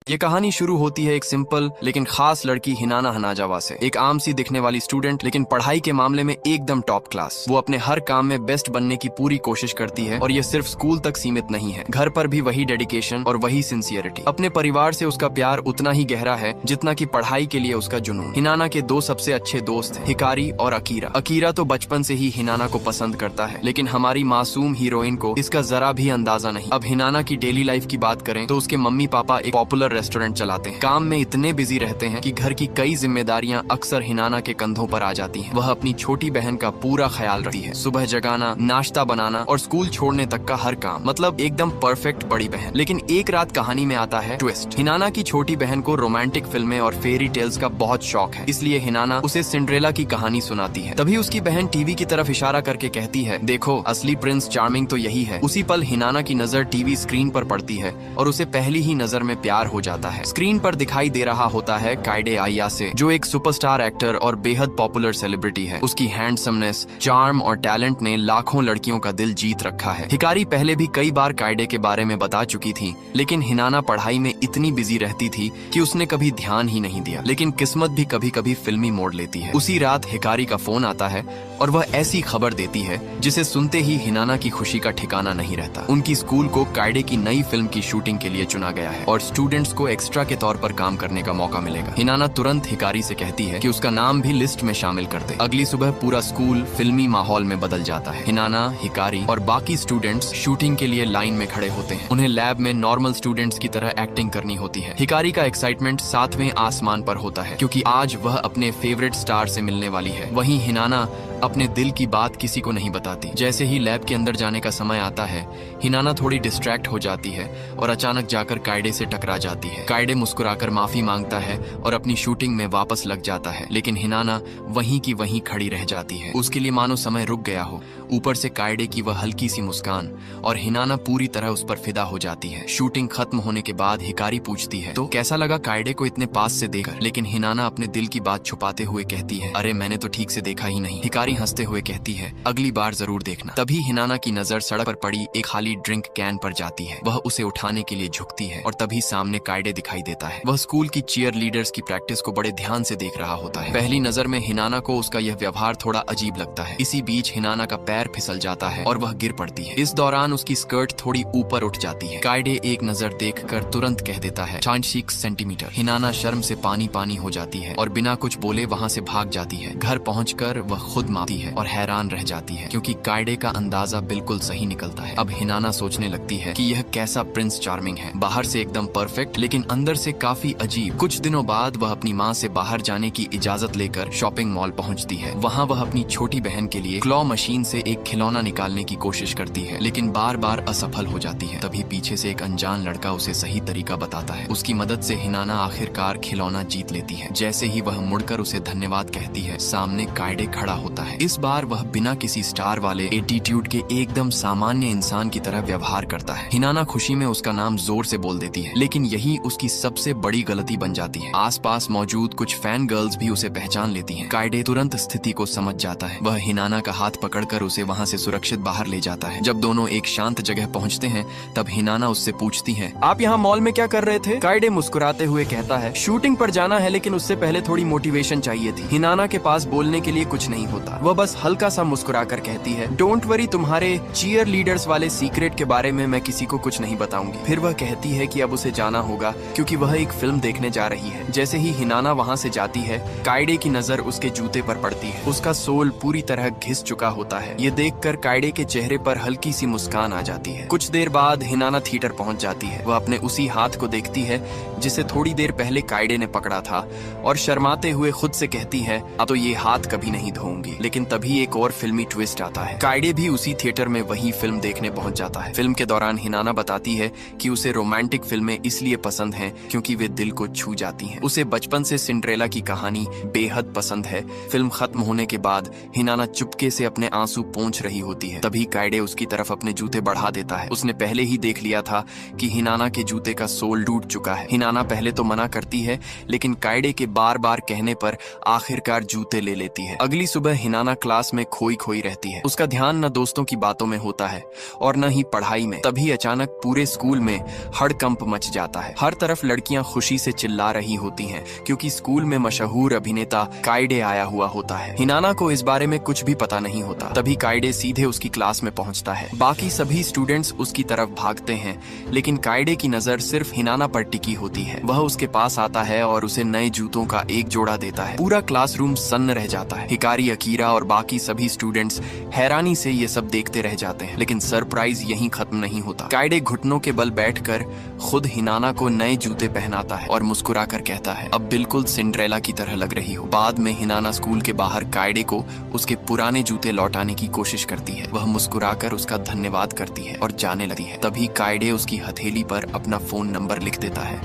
ये कहानी शुरू होती है एक सिंपल लेकिन खास लड़की हिनाना हनाजावा से। एक आम सी दिखने वाली स्टूडेंट, लेकिन पढ़ाई के मामले में एकदम टॉप क्लास। वो अपने हर काम में बेस्ट बनने की पूरी कोशिश करती है और ये सिर्फ स्कूल तक सीमित नहीं है। घर पर भी वही डेडिकेशन और वही सिंसियरिटी। अपने परिवार से उसका प्यार उतना ही गहरा है जितना कि पढ़ाई के लिए उसका जुनून। हिनाना के दो सबसे अच्छे दोस्त हैं, हिकारी और अकीरा। अकीरा तो बचपन से ही हिनाना को पसंद करता है, लेकिन हमारी मासूम हीरोइन को इसका जरा भी अंदाजा नहीं। अब हिनाना की डेली लाइफ की बात करें तो उसके मम्मी पापा एक पॉपुलर रेस्टोरेंट चलाते हैं। काम में इतने बिजी रहते हैं कि घर की कई जिम्मेदारियां अक्सर हिनाना के कंधों पर आ जाती हैं। वह अपनी छोटी बहन का पूरा ख्याल रखती है, सुबह जगाना, नाश्ता बनाना और स्कूल छोड़ने तक का हर काम। मतलब एकदम परफेक्ट बड़ी बहन। लेकिन एक रात कहानी में आता है ट्विस्ट। हिनाना की छोटी बहन को रोमांटिक फिल्में और फेरी टेल्स का बहुत शौक है, इसलिए हिनाना उसे सिंड्रेला की कहानी सुनाती है। तभी उसकी बहन टीवी की तरफ इशारा करके कहती है, देखो असली प्रिंस चार्मिंग तो यही है। उसी पल हिनाना की नजर टीवी स्क्रीन पर पड़ती है और उसे पहली ही नजर में प्यार हो जाता है। स्क्रीन पर दिखाई दे रहा होता है काइडे आयासे, जो एक सुपरस्टार एक्टर और बेहद पॉपुलर सेलिब्रिटी है। उसकी हैंडसमनेस, चार्म और टैलेंट ने लाखों लड़कियों का दिल जीत रखा है। हिकारी पहले भी कई बार काइडे के बारे में बता चुकी थी, लेकिन हिनाना पढ़ाई में इतनी बिजी रहती थी कि उसने कभी ध्यान ही नहीं दिया। लेकिन किस्मत भी कभी कभी फिल्मी मोड़ लेती है। उसी रात हिकारी का फोन आता है और वह ऐसी खबर देती है जिसे सुनते ही हिनाना की खुशी का ठिकाना नहीं रहता। उनकी स्कूल को काइडे की नई फिल्म की शूटिंग के लिए चुना गया है और स्टूडेंट्स को एक्स्ट्रा के तौर पर काम करने का मौका मिलेगा। हिनाना तुरंत हिकारी से कहती है कि उसका नाम भी लिस्ट में शामिल कर दे। अगली सुबह पूरा स्कूल फिल्मी माहौल में बदल जाता है। हिनाना, हिकारी और बाकी स्टूडेंट्स शूटिंग के लिए लाइन में खड़े होते हैं। उन्हें लैब में नॉर्मल स्टूडेंट्स की तरह एक्टिंग करनी होती है। हिकारी का एक्साइटमेंट सातवें आसमान पर होता है, क्योंकि आज वह अपने फेवरेट स्टार से मिलने वाली है। वहीं हिनाना अपने दिल की बात किसी को नहीं बताती। जैसे ही लैब के अंदर जाने का समय आता है, हिनाना थोड़ी डिस्ट्रैक्ट हो जाती है और अचानक जाकर काइडे से टकरा जाती है। काइडे मुस्कुराकर माफी मांगता है और अपनी शूटिंग में वापस लग जाता है, लेकिन हिनाना वहीं की वहीं खड़ी रह जाती है। उसके लिए मानो समय रुक गया हो। ऊपर से काइडे की वह हल्की सी मुस्कान और हिनाना पूरी तरह उस पर फिदा हो जाती है। शूटिंग खत्म होने के बाद हिकारी पूछती है, तो कैसा लगा काइडे को इतने पास से देखकर? लेकिन हिनाना अपने दिल की बात छुपाते हुए कहती है, अरे मैंने तो ठीक से देखा ही नहीं। हिकारी हंसते हुए कहती है, अगली बार जरूर देखना। तभी हिनाना की नजर सड़क पर पड़ी एक खाली ड्रिंक कैन पर जाती है। वह उसे उठाने के लिए झुकती है और तभी सामने काइडे दिखाई देता है। वह स्कूल की चीयर लीडर्स की प्रैक्टिस को बड़े ध्यान से देख रहा होता है। पहली नजर में हिनाना को उसका यह व्यवहार थोड़ा अजीब लगता है। इसी बीच हिनाना का पैर फिसल जाता है और वह गिर पड़ती है। इस दौरान उसकी स्कर्ट थोड़ी ऊपर उठ जाती है। काइडे एक नजर देखकर तुरंत कह देता है, 6 सेंटीमीटर। हिनाना शर्म से पानी पानी हो जाती है और बिना कुछ बोले वहाँ से भाग जाती है। घर पहुंचकर वह खुद मापती है और हैरान रह जाती है, क्योंकि काइडे का अंदाजा बिल्कुल सही निकलता है। अब हिनाना सोचने लगती है कि यह कैसा प्रिंस चार्मिंग है। बाहर से एकदम परफेक्ट, लेकिन अंदर से काफी अजीब। कुछ दिनों बाद वह अपनी माँ से बाहर जाने की इजाजत लेकर शॉपिंग मॉल पहुंचती है। वहाँ वह अपनी छोटी बहन के लिए क्लॉ मशीन से एक खिलौना निकालने की कोशिश करती है, लेकिन बार बार असफल हो जाती है। तभी पीछे से एक अनजान लड़का उसे सही तरीका बताता है। उसकी मदद से हिनाना आखिरकार खिलौना जीत लेती है। जैसे ही वह मुड़कर उसे धन्यवाद कहती है, सामने काइडे खड़ा होता है। इस बार वह बिना किसी स्टार वाले एटीट्यूड के एकदम सामान्य इंसान की तरह व्यवहार करता है। हिनाना खुशी में उसका नाम जोर से बोल देती है, लेकिन यही उसकी सबसे बड़ी गलती बन जाती है। आसपास मौजूद कुछ फैन गर्ल्स भी उसे पहचान लेती हैं। काइडे तुरंत स्थिति को समझ जाता है। वह हिनाना का हाथ पकड़कर उसे वहां से सुरक्षित बाहर ले जाता है। जब दोनों एक शांत जगह पहुंचते हैं, तब हिनाना उससे पूछती है, आप यहाँ मॉल में क्या कर रहे थे? काइडे मुस्कुराते हुए कहता है, शूटिंग पर जाना है, लेकिन उससे पहले थोड़ी मोटिवेशन चाहिए थी। हिनाना के पास बोलने के लिए कुछ नहीं होता। वह बस हल्का सा मुस्कुराकर कहती है, डोंट वरी, तुम्हारे चीयर लीडर्स वाले सीक्रेट के बारे में मैं किसी को कुछ नहीं बताऊंगी। फिर वह कहती है कि अब उसे जाना होगा, क्योंकि वह एक फिल्म देखने जा रही है। जैसे ही हिनाना वहाँ से जाती है, काइडे की नजर उसके जूते पर पड़ती है। उसका सोल पूरी तरह घिस चुका होता है। ये देखकर काइडे के चेहरे पर हल्की सी मुस्कान आ जाती है। कुछ देर बाद हिनाना थिएटर पहुंच जाती है। वह अपने उसी हाथ को देखती है जिसे थोड़ी देर पहले काइडे ने पकड़ा था और शर्माते हुए खुद से कहती है, अब तो ये हाथ कभी नहीं धोऊंगी। लेकिन तभी एक और फिल्मी ट्विस्ट आता है। काइडे भी उसी थिएटर में वही फिल्म देखने पहुंच जाता है। फिल्म के दौरान हिनाना बताती है कि उसे रोमांटिक फिल्में इसलिए पसंद हैं क्योंकि वे दिल को छू जाती हैं। उसे बचपन से सिंड्रेला की कहानी बेहद पसंद है। फिल्म खत्म होने के बाद हिनाना चुपके से अपने आंसू पोंछ रही होती है। तभी काइडे उसकी तरफ अपने जूते बढ़ा देता है। उसने पहले ही देख लिया था कि हिनाना के जूते का सोल टूट चुका है। हिनाना पहले तो मना करती है, लेकिन काइडे के बार बार कहने पर आखिरकार जूते ले लेती है। अगली सुबह हिनाना क्लास में खोई खोई रहती है। उसका ध्यान न दोस्तों की बातों में होता है और न ही पढ़ाई में। तभी अचानक पूरे स्कूल में हड़कंप मच जाता है। हर तरफ लड़कियां खुशी से चिल्ला रही होती हैं, क्योंकि स्कूल में मशहूर अभिनेता काइडे आया हुआ होता है। हिनाना को इस बारे में कुछ भी पता नहीं होता। तभी काइडे सीधे उसकी क्लास में पहुंचता है। बाकी सभी स्टूडेंट्स उसकी तरफ भागते हैं, लेकिन काइडे की नजर सिर्फ हिनाना पर टिकी होती है। वह उसके पास आता है और उसे नए जूतों का एक जोड़ा देता है। पूरा क्लासरूम सन्न रह जाता है। हिकारी, अकीरा और बाकी सभी स्टूडेंट्स हैरानी से ये सब देखते रह जाते हैं, लेकिन सरप्राइज यहीं खत्म नहीं होता। काइडे घुटनों के बल बैठकर खुद हिनाना को नए जूते पहनाता है और मुस्कुरा कर कहता है, अब बिल्कुल सिंड्रेला की तरह लग रही हो। बाद में हिनाना स्कूल के बाहर काइडे को उसके पुराने जूते लौटाने की कोशिश करती है। वह मुस्कुराकर उसका धन्यवाद करती है और जाने लगती है। तभी काइडे उसकी हथेली पर अपना फोन नंबर लिख देता है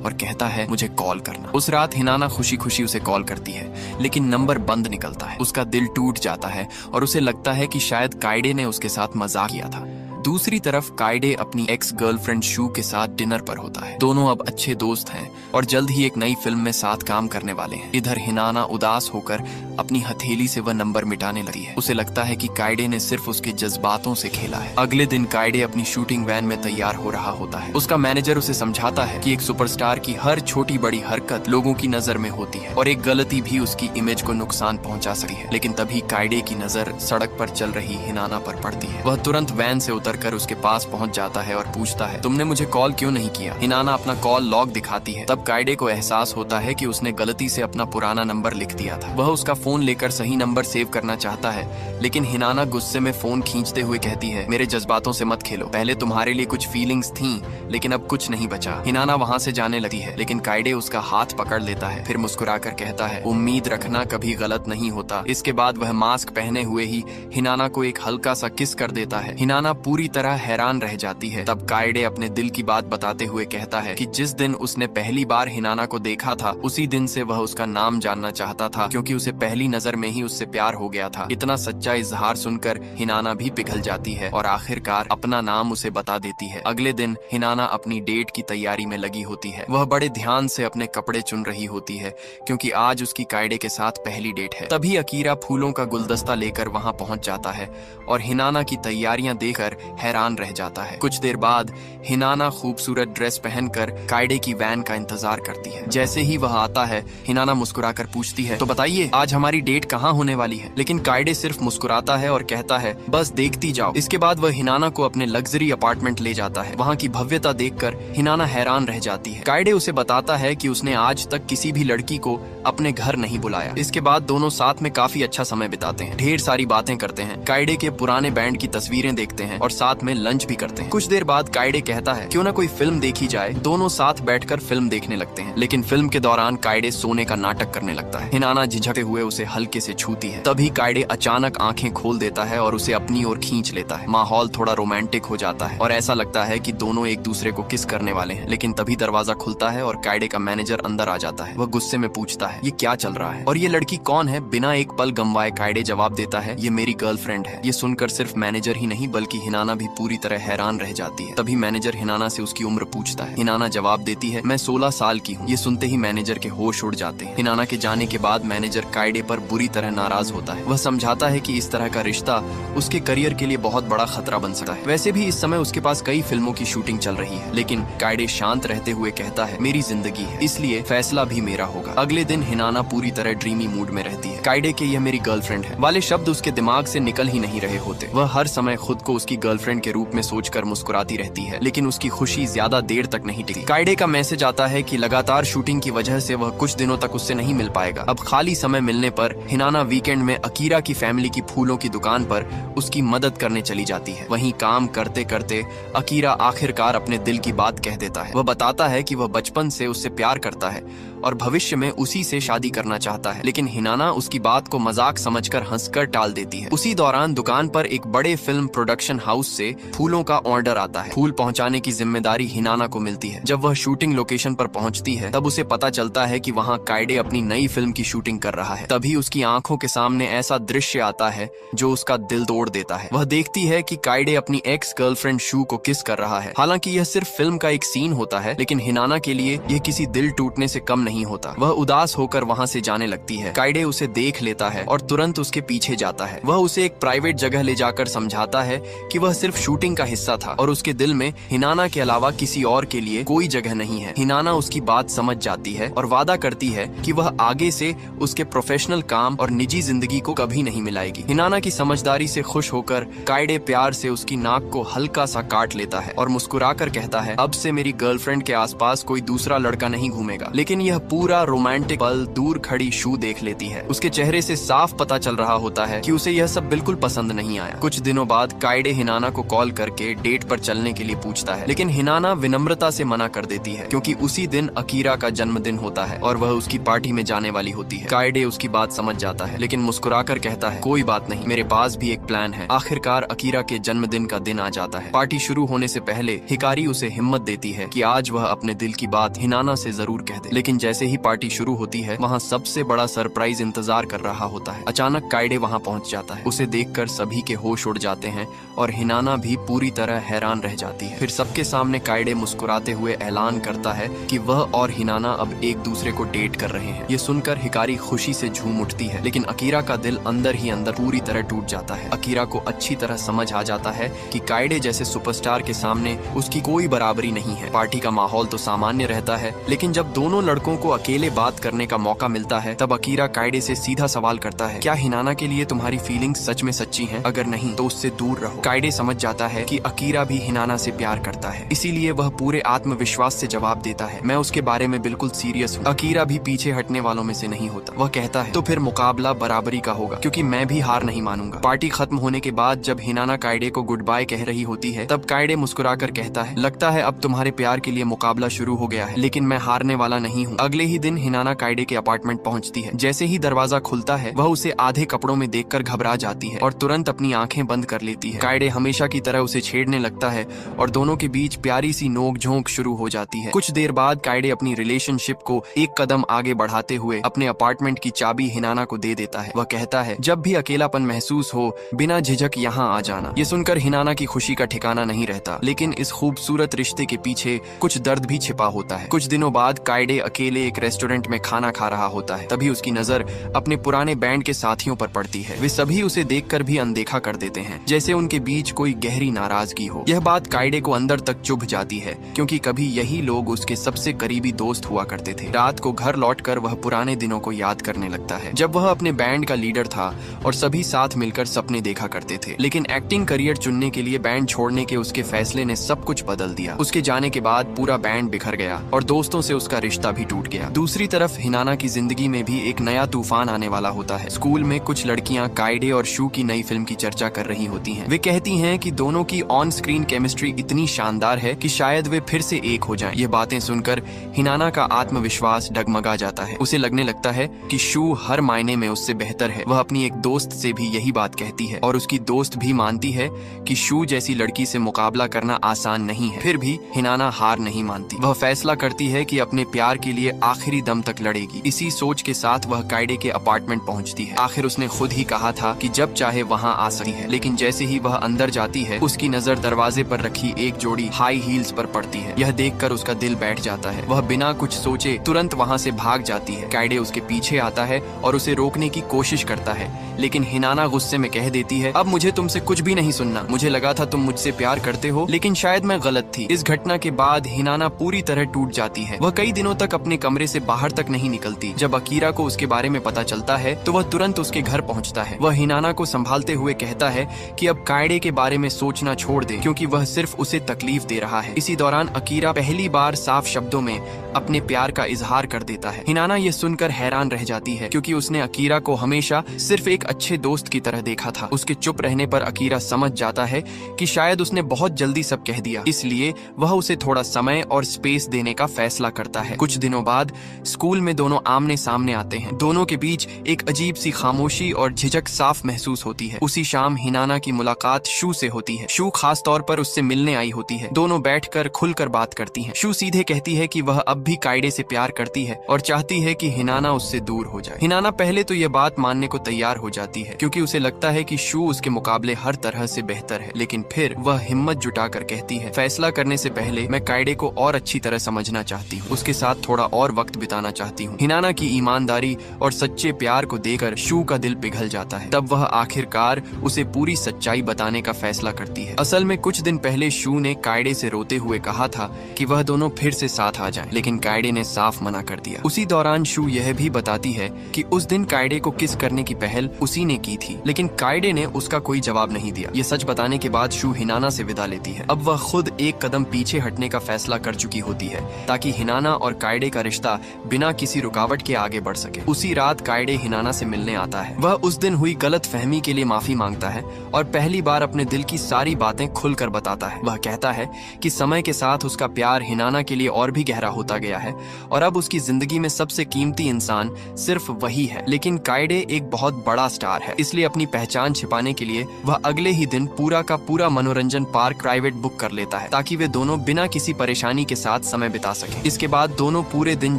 और कहता है, मुझे कॉल करना। उस रात हिनाना खुशी खुशी उसे कॉल करती है, लेकिन नंबर बंद निकलता है। उसका दिल टूट जाता है और उसे लगता है कि शायद काइडे ने उसके साथ मजाक किया था। दूसरी तरफ काइडे अपनी एक्स गर्लफ्रेंड शू के साथ डिनर पर होता है। दोनों अब अच्छे दोस्त हैं और जल्द ही एक नई फिल्म में साथ काम करने वाले हैं। इधर हिनाना उदास होकर अपनी हथेली से वह नंबर मिटाने लगी है। उसे लगता है कि काइडे ने सिर्फ उसके जज्बातों से खेला है। अगले दिन काइडे अपनी शूटिंग वैन में तैयार हो रहा होता है। उसका मैनेजर उसे समझाता है कि एक सुपरस्टार की हर छोटी बड़ी हरकत लोगों की नजर में होती है और एक गलती भी उसकी इमेज को नुकसान पहुंचा सकती है। लेकिन तभी काइडे की नजर सड़क पर चल रही हिनाना पर पड़ती है। वह तुरंत वैन से कर उसके पास पहुंच जाता है और पूछता है, तुमने मुझे कॉल क्यों नहीं किया? हिनाना अपना कॉल लॉग दिखाती है। तब काइडे को एहसास होता है कि उसने गलती से अपना पुराना नंबर लिख दिया था। वह उसका फोन लेकर सही नंबर सेव करना चाहता है, लेकिन हिनाना गुस्से में फोन खींचते हुए कहती है, मेरे जज्बातों से मत खेलो। पहले तुम्हारे लिए कुछ फीलिंग्स थी, लेकिन अब कुछ नहीं बचा। हिनाना वहाँ से जाने लगती है, लेकिन काइडे उसका हाथ पकड़ लेता है। फिर मुस्कुराकर कहता है, उम्मीद रखना कभी गलत नहीं होता। इसके बाद वह मास्क पहने हुए ही हिनाना को एक हल्का सा किस कर देता है। हिनाना पूरी तरह हैरान रह जाती है। तब काइडे अपने दिल की बात बताते हुए कहता है कि जिस दिन उसने पहली बार हिनाना को देखा था, उसी दिन से वह उसका नाम जानना चाहता था, क्योंकि उसे पहली नजर में ही उससे प्यार हो गया था। इतना सच्चा इजहार सुनकर हिनाना भी पिघल जाती है और आखिरकार अपना नाम उसे बता देती है। अगले दिन हिनाना अपनी डेट की तैयारी में लगी होती है। वह बड़े ध्यान से अपने कपड़े चुन रही होती है, क्योंकि आज उसकी काइडे के साथ पहली डेट है। तभी अकीरा फूलों का गुलदस्ता लेकर वहां पहुंच जाता है और हिनाना की तैयारियां देखकर हैरान रह जाता है। कुछ देर बाद हिनाना खूबसूरत ड्रेस पहनकर काइडे की वैन का इंतजार करती है। जैसे ही वह आता है, हिनाना मुस्कुराकर पूछती है, तो बताइए आज हमारी डेट कहाँ होने वाली है? लेकिन काइडे सिर्फ मुस्कुराता है और कहता है, बस देखती जाओ। इसके बाद वह हिनाना को अपने लग्जरी अपार्टमेंट ले जाता है। वहाँ की भव्यता देखकर हिनाना हैरान रह जाती है। काइडे उसे बताता है कि उसने आज तक किसी भी लड़की को अपने घर नहीं बुलाया। इसके बाद दोनों साथ में काफी अच्छा समय बिताते हैं, ढेर सारी बातें करते हैं, काइडे के पुराने बैंड की तस्वीरें देखते हैं और साथ में लंच भी करते हैं। कुछ देर बाद काइडे कहता है, क्यों ना कोई फिल्म देखी जाए। दोनों साथ बैठकर फिल्म देखने लगते हैं, लेकिन फिल्म के दौरान काइडे सोने का नाटक करने लगता है। हिनाना झिझकते हुए उसे हल्के से छूती है। तभी काइडे अचानक आंखें खोल देता है और उसे अपनी ओर खींच लेता है। माहौल थोड़ा रोमांटिक हो जाता है और ऐसा लगता है कि दोनों एक दूसरे को किस करने वाले हैं। लेकिन तभी दरवाजा खुलता है और काइडे का मैनेजर अंदर आ जाता है। वह गुस्से में पूछता है, ये क्या चल रहा है और ये लड़की कौन है? बिना एक पल गंवाए काइडे जवाब देता है, ये मेरी गर्लफ्रेंड है। ये सुनकर सिर्फ मैनेजर ही नहीं बल्कि हिनाना भी पूरी तरह हैरान रह जाती है। तभी मैनेजर हिनाना से उसकी उम्र पूछता है। हिनाना जवाब देती है, मैं 16 साल की हूँ। ये सुनते ही मैनेजर के होश उड़ जाते हैं। हिनाना के जाने के बाद मैनेजर काइडे पर बुरी तरह नाराज होता है। वह समझाता है कि इस तरह का रिश्ता उसके करियर के लिए बहुत बड़ा खतरा बन सकता है। वैसे भी इस समय उसके पास कई फिल्मों की शूटिंग चल रही है। लेकिन काइडे शांत रहते हुए कहता है, मेरी जिंदगी है, इसलिए फैसला भी मेरा होगा। अगले दिन हिनाना पूरी तरह ड्रीमी मूड में रहती है। काइडे के यह मेरी गर्लफ्रेंड है वाले शब्द उसके दिमाग से निकल ही नहीं रहे होते। वह हर समय खुद को उसकी गर्लफ्रेंड के रूप में सोचकर मुस्कुराती रहती है, लेकिन उसकी खुशी ज्यादा देर तक नहीं टिकी। काइडे का मैसेज आता है कि लगातार शूटिंग की वजह से वह कुछ दिनों तक उससे नहीं मिल पाएगा। अब खाली समय मिलने पर हिनाना वीकेंड में अकीरा की फैमिली की फूलों की दुकान पर उसकी मदद करने चली जाती है। वहीं काम करते करते अकीरा आखिरकार अपने दिल की बात कह देता है। वह बताता है कि वह बचपन से उससे प्यार करता है और भविष्य में उसी से शादी करना चाहता है, लेकिन हिनाना उसकी बात को मजाक समझकर हंसकर टाल देती है। उसी दौरान दुकान पर एक बड़े फिल्म प्रोडक्शन हाउस से फूलों का ऑर्डर आता है। फूल पहुंचाने की जिम्मेदारी हिनाना को मिलती है। जब वह शूटिंग लोकेशन पर पहुंचती है तब उसे पता चलता है कि वहां काइडे अपनी नई फिल्म की शूटिंग कर रहा है। तभी उसकी आंखों के सामने ऐसा दृश्य आता है जो उसका दिल तोड़ देता है। वह देखती है कि काइडे अपनी एक्स गर्लफ्रेंड शू को किस कर रहा है। हालांकि यह सिर्फ फिल्म का एक सीन होता है, लेकिन हिनाना के लिए यह किसी दिल टूटने से कम नहीं होता। वह उदास होकर वहां से जाने लगती है। काइडे उसे देख लेता है और तुरंत उसके पीछे जाता है। वह उसे एक प्राइवेट जगह ले जाकर समझाता है कि वह सिर्फ शूटिंग का हिस्सा था और उसके दिल में हिनाना के अलावा किसी और के लिए कोई जगह नहीं है। हिनाना उसकी बात समझ जाती है और वादा करती है कि वह आगे से उसके प्रोफेशनल काम और निजी जिंदगी को कभी नहीं मिलाएगी। हिनाना की समझदारी से खुश होकर काइडे प्यार से उसकी नाक को हल्का सा काट लेता है और मुस्कुराकर कहता है, अब से मेरी गर्लफ्रेंड के आसपास कोई दूसरा लड़का नहीं घूमेगा। लेकिन यह पूरा रोमांटिक पल दूर खड़ी शू देख लेती है। उसके चेहरे से साफ पता चल रहा होता है कि उसे यह सब बिल्कुल पसंद नहीं आया। कुछ दिनों बाद काइडे हिनाना को कॉल करके डेट पर चलने के लिए पूछता है, लेकिन हिनाना विनम्रता से मना कर देती है क्योंकि उसी दिन अकीरा का जन्मदिन होता है और वह उसकी पार्टी में जाने वाली होती है। काइडे उसकी बात समझ जाता है, लेकिन मुस्कुराकर कहता है, कोई बात नहीं, मेरे पास भी एक प्लान है। आखिरकार अकीरा के जन्मदिन का दिन आ जाता है। पार्टी शुरू होने से पहले हिकारी उसे हिम्मत देती है कि आज वह अपने दिल की बात हिनाना से जरूर कह दे। लेकिन जैसे ही पार्टी शुरू होती है वहाँ सबसे बड़ा सरप्राइज इंतजार कर रहा होता है। अचानक काइडे वहाँ पहुँच जाता है। उसे देखकर सभी के होश उड़ जाते हैं और हिनाना भी पूरी तरह हैरान रह जाती है। फिर सबके सामने काइडे मुस्कुराते हुए ऐलान करता है कि वह और हिनाना अब एक दूसरे को डेट कर रहे हैं। ये सुनकर हिकारी खुशी से झूम उठती है, लेकिन अकीरा का दिल अंदर ही अंदर पूरी तरह टूट जाता है। अकीरा को अच्छी तरह समझ आ जाता है कि काइडे जैसे सुपरस्टार के सामने उसकी कोई बराबरी नहीं है। पार्टी का माहौल तो सामान्य रहता है, लेकिन जब दोनों लड़कों को अकेले बात करने का मौका मिलता है तब अकीरा काइडे से सीधा सवाल करता है, क्या हिनाना के लिए तुम्हारी फीलिंग्स सच में सच्ची हैं? अगर नहीं तो उससे दूर रहो। काइडे समझ जाता है कि अकीरा भी हिनाना से प्यार करता है, इसीलिए वह पूरे आत्मविश्वास से जवाब देता है, मैं उसके बारे में बिल्कुल सीरियस हूँ। अकीरा भी पीछे हटने वालों में से नहीं होता। वह कहता है, तो फिर मुकाबला बराबरी का होगा, क्योंकि मैं भी हार नहीं मानूंगा। पार्टी खत्म होने के बाद जब हिनाना काइडे को गुड बाय कह रही होती है तब काइडे मुस्कुराकर कहता है, लगता है अब तुम्हारे प्यार के लिए मुकाबला शुरू हो गया है, लेकिन मैं हारने वाला नहीं हूँ। अगले ही दिन हिनाना काइडे के अपार्टमेंट पहुँचती है। जैसे ही दरवाजा खुलता है वह उसे आधे कपड़ों में देखकर घबरा जाती है और तुरंत अपनी आंखें बंद कर लेती है। काइडे हमेशा की तरह उसे छेड़ने लगता है और दोनों के बीच प्यारी सी नोक झोंक शुरू हो जाती है। कुछ देर बाद काइडे अपनी रिलेशनशिप को एक कदम आगे बढ़ाते हुए अपने अपार्टमेंट की चाबी हिनाना को दे देता है। वह कहता है, जब भी अकेलापन महसूस हो बिना झिझक यहाँ आ जाना। ये सुनकर हिनाना की खुशी का ठिकाना नहीं रहता, लेकिन इस खूबसूरत रिश्ते के पीछे कुछ दर्द भी छिपा होता है। कुछ दिनों बाद काइडे अकेले एक रेस्टोरेंट में खाना खा रहा होता है। तभी उसकी नजर अपने पुराने बैंड के साथियों पर पड़ती है। वे सभी उसे देखकर भी अनदेखा कर देते हैं, जैसे उनके बीच कोई गहरी नाराजगी हो। यह बात काइडे को अंदर तक चुभ जाती है, क्योंकि कभी यही लोग उसके सबसे करीबी दोस्त हुआ करते थे। रात को घर लौटकर वह पुराने दिनों को याद करने लगता है, जब वह अपने बैंड का लीडर था और सभी साथ मिलकर सपने देखा करते थे। लेकिन एक्टिंग करियर चुनने के लिए बैंड छोड़ने के उसके फैसले ने सब कुछ बदल दिया। उसके जाने के बाद पूरा बैंड बिखर गया और दोस्तों से उसका रिश्ता भी टूट गया। दूसरी तरफ हिनाना की जिंदगी में भी एक नया तूफान आने वाला होता है। स्कूल में कुछ लड़कियां काइडे और शू की नई फिल्म की चर्चा कर रही होती हैं। वे कहती हैं कि दोनों की ऑन स्क्रीन केमिस्ट्री इतनी शानदार है कि शायद वे फिर से एक हो जाएं। ये बातें सुनकर हिनाना का आत्मविश्वास डगमगा जाता है। उसे लगने लगता है कि शू हर मायने में उससे बेहतर है। वह अपनी एक दोस्त से भी यही बात कहती है और उसकी दोस्त भी मानती है कि शू जैसी लड़की से मुकाबला करना आसान नहीं है। फिर भी हिनाना हार नहीं मानती। वह फैसला करती है कि अपने प्यार के लिए आखिरी दम तक लड़ेगी। इसी सोच के साथ वह काइडे के अपार्टमेंट पहुंचती है। आखिर उसने खुद ही कहा था कि जब चाहे वहां आ सकती है, लेकिन जैसे ही वह अंदर जाती है उसकी नजर दरवाजे पर रखी एक जोड़ी हाई हील्स पर पड़ती है। यह देखकर उसका दिल बैठ जाता है। वह बिना कुछ सोचे तुरंत वहां से भाग जाती है। काइडे उसके पीछे आता है और उसे रोकने की कोशिश करता है, लेकिन हिनाना गुस्से में कह देती है, अब मुझे तुमसे कुछ भी नहीं सुनना। मुझे लगा था तुम मुझसे प्यार करते हो, लेकिन शायद मैं गलत थी। इस घटना के बाद हिनाना पूरी तरह टूट जाती है। वह कई दिनों तक अपने कमरे से बाहर तक नहीं निकलती। जब अकीरा को उसके बारे में पता चलता है तो वह तुरंत उसके घर पहुंचता है। वह हिनाना को संभालते हुए कहता है कि अब काइडे के बारे में सोचना छोड़ दे, क्योंकि वह सिर्फ उसे तकलीफ दे रहा है। इसी दौरान अकीरा पहली बार साफ शब्दों में अपने प्यार का इजहार कर देता है। हिनाना ये सुनकर हैरान रह जाती है, क्योंकि उसने अकीरा को हमेशा सिर्फ एक अच्छे दोस्त की तरह देखा था। उसके चुप रहने पर अकीरा समझ जाता है कि शायद उसने बहुत जल्दी सब कह दिया, इसलिए वह उसे थोड़ा समय और स्पेस देने का फैसला करता है। कुछ दिनों बाद बाद स्कूल में दोनों आमने सामने आते हैं। दोनों के बीच एक अजीब सी खामोशी और झिझक साफ महसूस होती है। उसी शाम हिनाना की मुलाकात शू से होती है। शू खास तौर पर उससे मिलने आई होती है। दोनों बैठकर खुलकर बात करती हैं। शू सीधे कहती है कि वह अब भी काइडे से प्यार करती है और चाहती है कि हिनाना उससे दूर हो जाए। हिनाना पहले तो यह बात मानने को तैयार हो जाती है क्योंकि उसे लगता है कि शू उसके मुकाबले हर तरह से बेहतर है, लेकिन फिर वह हिम्मत जुटाकर कहती है, फैसला करने से पहले मैं काइडे को और अच्छी तरह समझना चाहती हूँ, उसके साथ थोड़ा और वक्त बिताना चाहती हूँ। हिनाना की ईमानदारी और सच्चे प्यार को देखकर शू का दिल पिघल जाता है। तब वह आखिरकार उसे पूरी सच्चाई बताने का फैसला करती है। असल में कुछ दिन पहले शू ने काइडे से रोते हुए कहा था कि वह दोनों फिर से साथ आ जाएं, लेकिन काइडे ने साफ मना कर दिया। उसी दौरान शू यह भी बताती है कि उस दिन काइडे को किस करने की पहल उसी ने की थी, लेकिन काइडे ने उसका कोई जवाब नहीं दिया। ये सच बताने के बाद शू हिनाना से विदा लेती है। अब वह खुद एक कदम पीछे हटने का फैसला कर चुकी होती है ताकि हिनाना और काइडे का रिश्ता बिना किसी रुकावट के आगे बढ़ सके। उसी रात काइडे हिनाना से मिलने आता है। वह उस दिन हुई गलत फहमी के लिए माफी मांगता है और पहली बार अपने दिल की सारी बातें खुलकर बताता है। वह कहता है कि समय के साथ उसका प्यार हिनाना के लिए और भी गहरा होता गया है और अब उसकी जिंदगी में सबसे कीमती इंसान सिर्फ वही है। लेकिन काइडे एक बहुत बड़ा स्टार है, इसलिए अपनी पहचान छिपाने के लिए वह अगले ही दिन पूरा का पूरा मनोरंजन पार्क प्राइवेट बुक कर लेता है ताकि वे दोनों बिना किसी परेशानी के साथ समय बिता सकें। इसके बाद दोनों पूरे दिन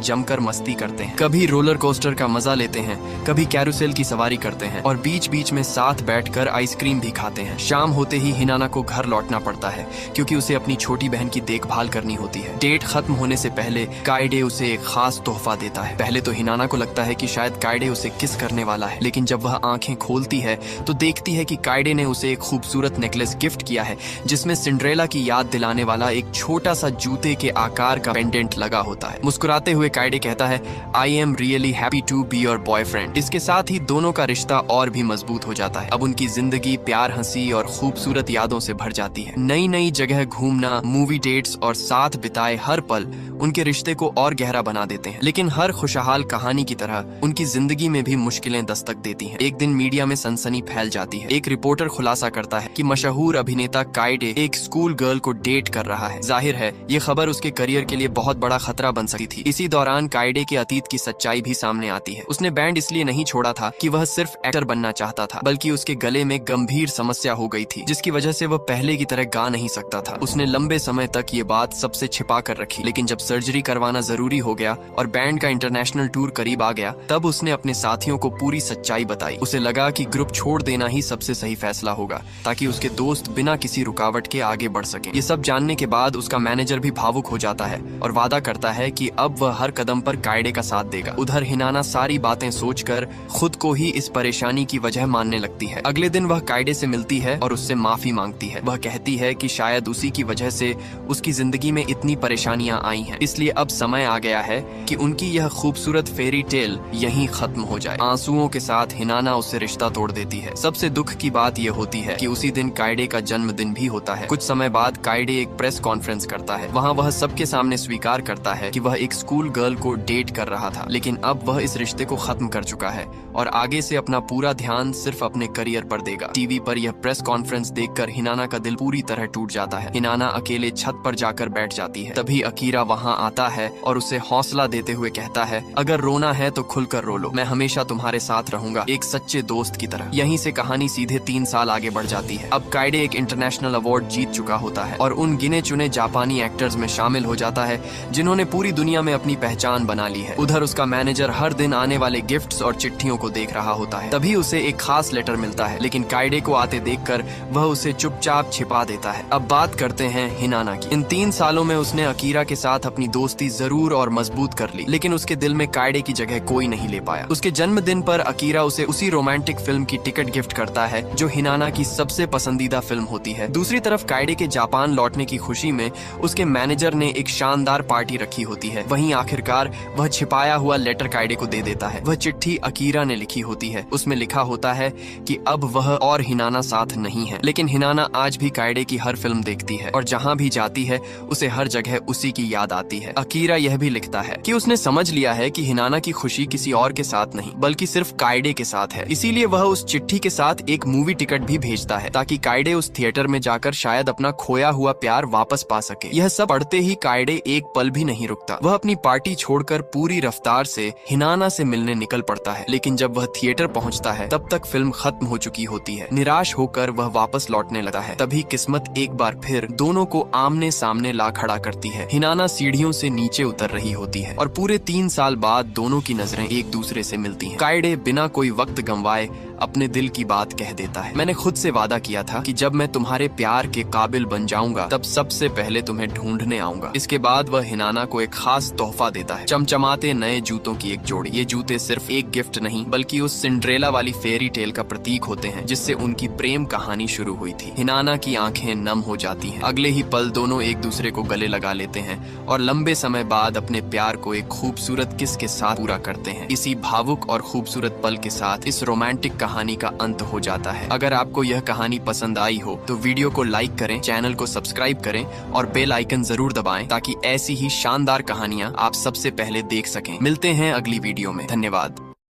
जमकर मस्ती करते हैं, कभी रोलर कोस्टर का मजा लेते हैं, कभी कैरोसेल की सवारी करते हैं और बीच बीच में साथ बैठकर आइसक्रीम भी खाते हैं। शाम होते ही हिनाना को घर लौटना पड़ता है क्योंकि उसे अपनी छोटी बहन की देखभाल करनी होती है। डेट खत्म होने से पहले काइडे उसे एक खास तोहफा देता है। पहले तो हिनाना को लगता है कि शायद काइडे उसे किस करने वाला है, लेकिन जब वह आंखें खोलती है तो देखती है कि काइडे ने उसे एक खूबसूरत नेकलेस गिफ्ट किया है जिसमें सिंड्रेला की याद दिलाने वाला एक छोटा सा जूते के आकार का पेंडेंट लगा होता है। मुस्कुराते हुए काइडे कहता है, I am really happy to be your boyfriend. इसके साथ ही दोनों का रिश्ता और भी मजबूत हो जाता है। अब उनकी जिंदगी प्यार, हंसी और खूबसूरत यादों से भर जाती है। नई नई जगह घूमना, मूवी डेट्स और साथ बिताए हर पल उनके रिश्ते को और गहरा बना देते हैं। लेकिन हर खुशहाल कहानी की तरह उनकी जिंदगी में भी मुश्किलें दस्तक देती हैं। एक दिन मीडिया में सनसनी फैल जाती है। एक रिपोर्टर खुलासा करता है कि मशहूर अभिनेता काइडे एक स्कूल गर्ल को डेट कर रहा है। जाहिर है ये खबर उसके करियर के लिए बहुत बड़ा खतरा बन सकती थी। इसी दौरान काइडे के अतीत की सच्चाई भी सामने आती है। उसने बैंड इसलिए नहीं छोड़ा था कि वह सिर्फ एक्टर बनना चाहता था, बल्कि उसके गले में गंभीर समस्या हो गई थी जिसकी वजह से वह पहले की तरह गा नहीं सकता था। उसने लंबे समय तक ये बात सबसे छिपा कर रखी, लेकिन जब सर्जरी करवाना जरूरी हो गया और बैंड का इंटरनेशनल टूर करीब आ गया, तब उसने अपने साथियों को पूरी सच्चाई बताई। उसे लगा कि ग्रुप छोड़ देना ही सबसे सही फैसला होगा ताकि उसके दोस्त बिना किसी रुकावट के आगे बढ़ सकें। ये सब जानने के बाद उसका मैनेजर भी भावुक हो जाता है और वादा करता है कि अब वह हर कदम पर काइडे का साथ देगा। उधर हिनाना सारी बातें सोचकर खुद को ही इस परेशानी की वजह मानने लगती है। अगले दिन वह काइडे से मिलती है और उससे माफी मांगती है। वह कहती है कि शायद उसी की वजह से उसकी जिंदगी में इतनी परेशानियां आई हैं, इसलिए अब समय आ गया है कि उनकी यह खूबसूरत फेरी टेल यहीं खत्म हो जाए। आंसुओं के साथ हिनाना उससे रिश्ता तोड़ देती है। सबसे दुख की बात यह होती है कि उसी दिन काइडे का जन्मदिन भी होता है। कुछ समय बाद काइडे एक प्रेस कॉन्फ्रेंस करता है। वहाँ वह सबके सामने स्वीकार करता है कि वह एक स्कूल गर्ल को डेट कर रहा था, लेकिन अब वह इस रिश्ते को खत्म कर चुका है और आगे से अपना पूरा ध्यान सिर्फ अपने करियर पर देगा। टीवी पर यह प्रेस कॉन्फ्रेंस देखकर हिनाना का दिल पूरी तरह टूट जाता है। हिनाना अकेले छत पर जाकर बैठ जाती है। तभी अकीरा वहाँ आता है और उसे हौसला देते हुए कहता है, अगर रोना है तो खुलकर रो लो, मैं हमेशा तुम्हारे साथ रहूंगा, एक सच्चे दोस्त की तरह। यहीं से कहानी सीधे 3 साल आगे बढ़ जाती है। अब काइडे एक इंटरनेशनल अवार्ड जीत चुका होता है और उन गिने चुने जापानी एक्टर्स में शामिल हो जाता है जिन्होंने पूरी दुनिया में अपनी पहचान बना ली है। उधर उसका मैनेजर हर दिन आने वाले गिफ्ट्स और चिट्ठियों को देख रहा होता है। तभी उसे एक खास लेटर मिलता है, लेकिन काइडे को आते देखकर वह उसे चुपचाप छिपा देता है। अब बात करते हैं हिनाना की। इन 3 सालों में उसने अकीरा के साथ अपनी दोस्ती जरूर और मजबूत कर ली, लेकिन उसके दिल में काइडे की जगह कोई नहीं ले पाया। उसके जन्मदिन पर अकीरा उसे उसी रोमांटिक फिल्म की टिकट गिफ्ट करता है जो हिनाना की सबसे पसंदीदा फिल्म होती है। दूसरी तरफ काइडे के जापान लौटने की खुशी में उसके मैनेजर ने एक शानदार पार्टी रखी होती है। वहीं आखिरकार वह छिपाया हुआ लेटर काइडे को दे देता है। वह चिट्ठी अकीरा ने लिखी होती है। उसमें लिखा होता है कि अब वह और हिनाना साथ नहीं है, लेकिन हिनाना आज भी काइडे की हर फिल्म देखती है और जहाँ भी जाती है उसे हर जगह उसी की याद आती है। अकीरा यह भी लिखता है कि उसने समझ लिया है कि हिनाना की खुशी किसी और के साथ नहीं बल्कि सिर्फ कायडे के साथ है। इसीलिए वह उस चिट्ठी के साथ एक मूवी टिकट भी भेजता है ताकि कायडे उस थिएटर में जाकर शायद अपना खोया हुआ प्यार वापस पा सके। यह सब पढ़ते ही कायडे एक पल भी नहीं रुकता। वह अपनी पार्टी छोड़कर पूरी रफ्तार से हिनाना से मिलने निकल पड़ता है, लेकिन जब वह थिएटर पहुंचता है तब तक फिल्म खत्म हो चुकी होती है। निराश होकर वह वापस लौटने लगता है। तभी किस्मत एक बार फिर दोनों को आमने सामने ला खड़ा करती है। हिनाना सीढ़ियों से नीचे उतर रही होती है और पूरे 3 साल बाद दोनों की नजरें एक दूसरे से मिलती हैं। कायडे बिना कोई वक्त गंवाए अपने दिल की बात कह देता है। मैंने खुद से वादा किया था कि जब मैं तुम्हारे प्यार के काबिल बन जाऊंगा तब सबसे पहले तुम्हें ढूंढने आऊंगा। इसके बाद वह हिनाना को एक खास तोहफा देता है, चमचमाते नए जूतों की एक जोड़ी। ये जूते सिर्फ एक गिफ्ट नहीं बल्कि उस सिंड्रेला वाली फेरी टेल का प्रतीक होते हैं जिससे उनकी प्रेम कहानी शुरू हुई थी। हिनाना की आंखें नम हो जाती हैं। अगले ही पल दोनों एक दूसरे को गले लगा लेते हैं और लंबे समय बाद अपने प्यार को एक खूबसूरत किस के साथ पूरा करते हैं। इसी भावुक और खूबसूरत पल के साथ इस रोमांटिक कहानी का अंत हो जाता है। अगर आपको यह कहानी पसंद आई हो तो वीडियो को लाइक करें, चैनल को सब्सक्राइब करें और बेल आइकन जरूर दबाएं ताकि ऐसी ही शानदार कहानियां आप सबसे पहले देख सकें। मिलते हैं अगली वीडियो में। धन्यवाद।